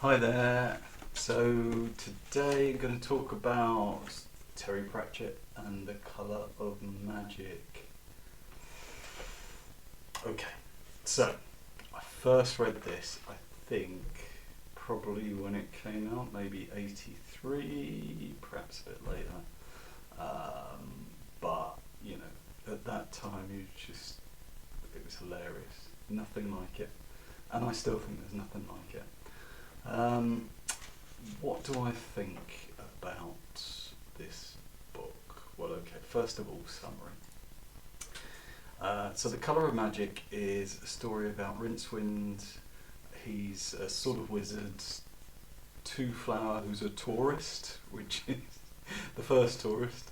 Hi there. So today I'm going to talk about Terry Pratchett and the Colour of Magic. Okay, so I first read this, I think, probably when it came out, maybe 83, perhaps a bit later. But, you know, at that time it was hilarious. Nothing like it. And I still think there's nothing like it. What do I think about this book? Well, okay, first of all, summary. So The Colour of Magic is a story about Rincewind. He's a sort of wizard, Two-Flower, who's a tourist, which is the first tourist,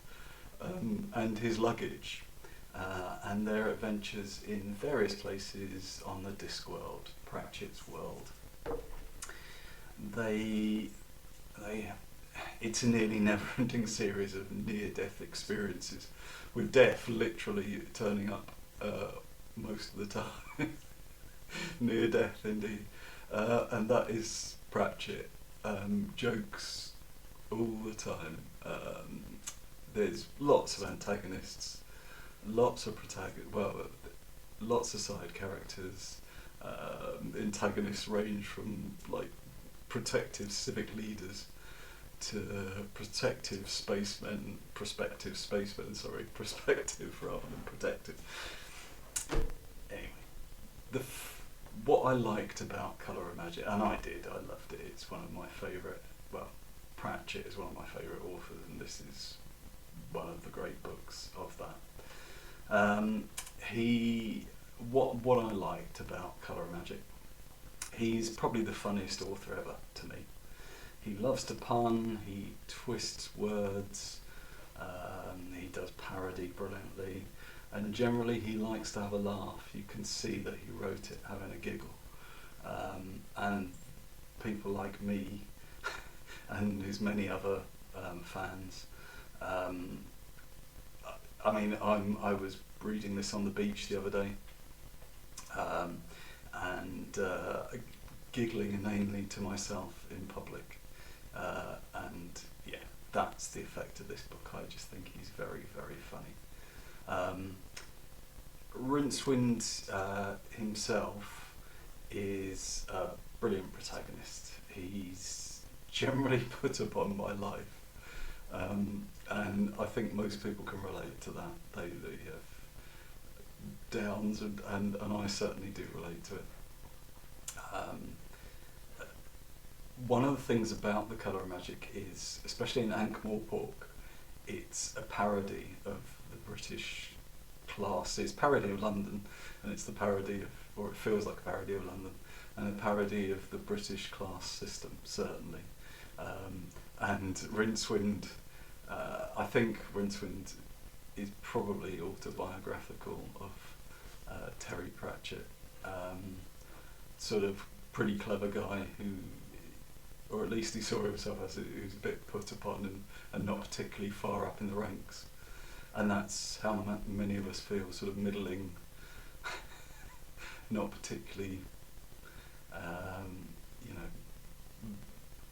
and his luggage, and their adventures in various places on the Discworld, Pratchett's world. It's a nearly never-ending series of near-death experiences, with death literally turning up most of the time. Near death, indeed. And that is Pratchett. Jokes all the time. There's lots of antagonists, lots of lots of side characters. Antagonists range from like protective civic leaders to prospective spacemen rather than protective. Anyway, what I liked about Colour of Magic, and I loved it, it's one of my favourite, Pratchett is one of my favourite authors, and this is one of the great books of that. What I liked about Colour of Magic, he's probably the funniest author ever to me. He loves to pun, he twists words, he does parody brilliantly, and generally he likes to have a laugh. You can see that he wrote it having a giggle. And people like me and his many other fans, I was reading this on the beach the other day, and giggling inanely to myself in public, and yeah, that's the effect of this book. I just think he's very, very funny. Rincewind himself is a brilliant protagonist. He's generally put upon by life, and I think most people can relate to that. They have downs, and I certainly do relate to it. One of the things about The Colour of Magic is, especially in Ankh-Morpork, it's a parody of the British class. It's a parody of London, and it's the parody of, or it feels like a parody of London, and a parody of the British class system, certainly. And Rincewind, I think Rincewind is probably autobiographical of Terry Pratchett, sort of pretty clever guy who, or at least he saw himself as who's a bit put upon and not particularly far up in the ranks, and that's how many of us feel, sort of middling, not particularly,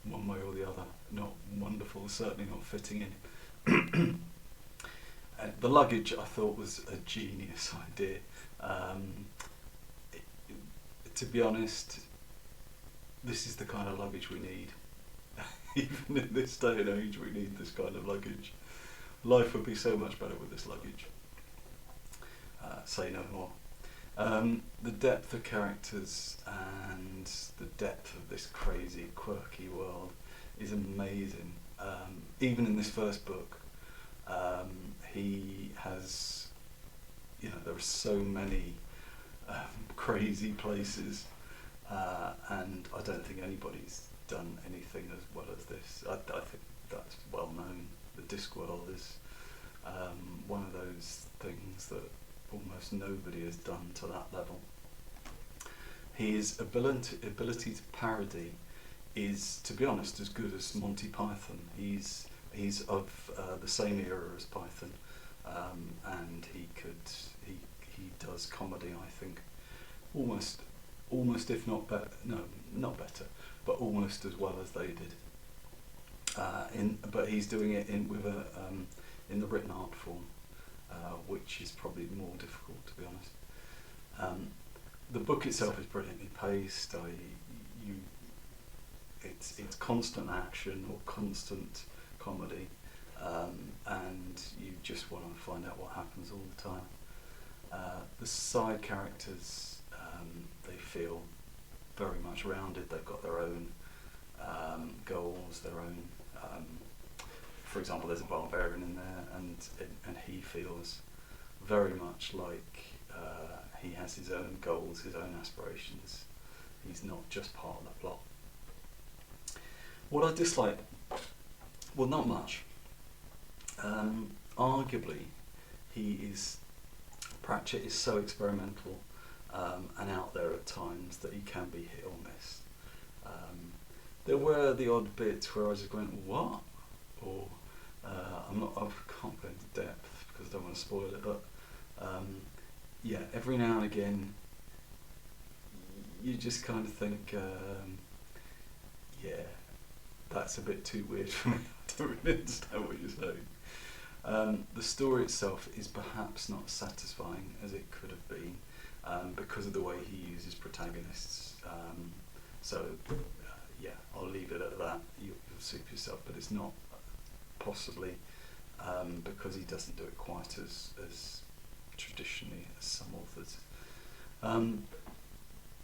one way or the other, not wonderful, certainly not fitting in. The luggage I thought was a genius idea. To be honest, this is the kind of luggage we need. Even in this day and age, we need this kind of luggage. Life would be so much better with this luggage. Say no more. The depth of characters and the depth of this crazy, quirky world is amazing. Even in this first book, he has, there are so many crazy places, and I don't think anybody's done anything as well as this. I think that's well known. The Discworld is one of those things that almost nobody has done to that level. His ability to parody is, to be honest, as good as Monty Python. He's of the same era as Python, and he does comedy, I think, almost almost, if not better, no, not better, but almost as well as they did. But he's doing it in the written art form, which is probably more difficult, to be honest. The book itself is brilliantly paced. It's constant action or constant comedy, and you just want to find out what happens all the time. The side characters, they feel very much rounded. They've got their own goals, their own. For example, there's a barbarian in there, and he feels very much like he has his own goals, his own aspirations. He's not just part of the plot. What I dislike, well, not much. Arguably, Pratchett is so experimental and out there at times that he can be hit or miss. There were the odd bits where I was just going, what? Or I can't go into depth because I don't want to spoil it, but yeah, every now and again you just kind of think, yeah, that's a bit too weird for me. I don't really understand what you're saying. The story itself is perhaps not as satisfying as it could have been because of the way he uses protagonists. Yeah, I'll leave it at that. You'll see for yourself, but it's not possibly because he doesn't do it quite as traditionally as some authors.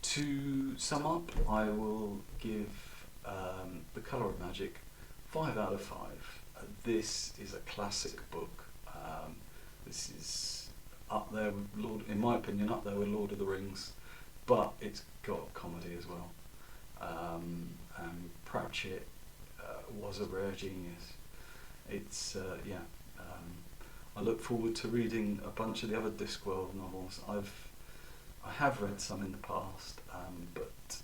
To sum up, I will give The Colour of Magic 5 out of 5. This is a classic book. This is up there with in my opinion, up there with Lord of the Rings, but it's got comedy as well. And Pratchett was a rare genius. It's yeah. I look forward to reading a bunch of the other Discworld novels. I have read some in the past, but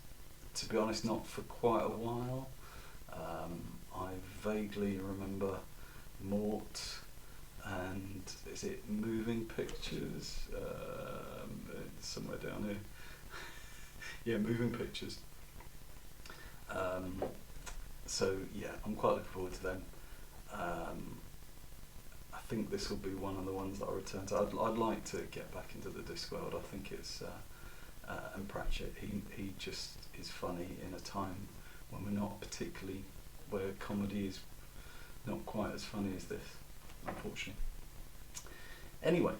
to be honest, not for quite a while. I vaguely remember Mort and is it Moving Pictures? It's somewhere down here. Yeah, Moving Pictures. So yeah, I'm quite looking forward to them. I think this will be one of the ones that I return to. I'd like to get back into the Discworld. I think it's and Pratchett. He just is funny in a time when we're not particularly, where comedy is not quite as funny as this, unfortunately. Anyway,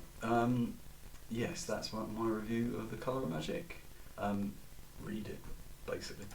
yes, that's my review of The Colour of Magic. Read it, basically.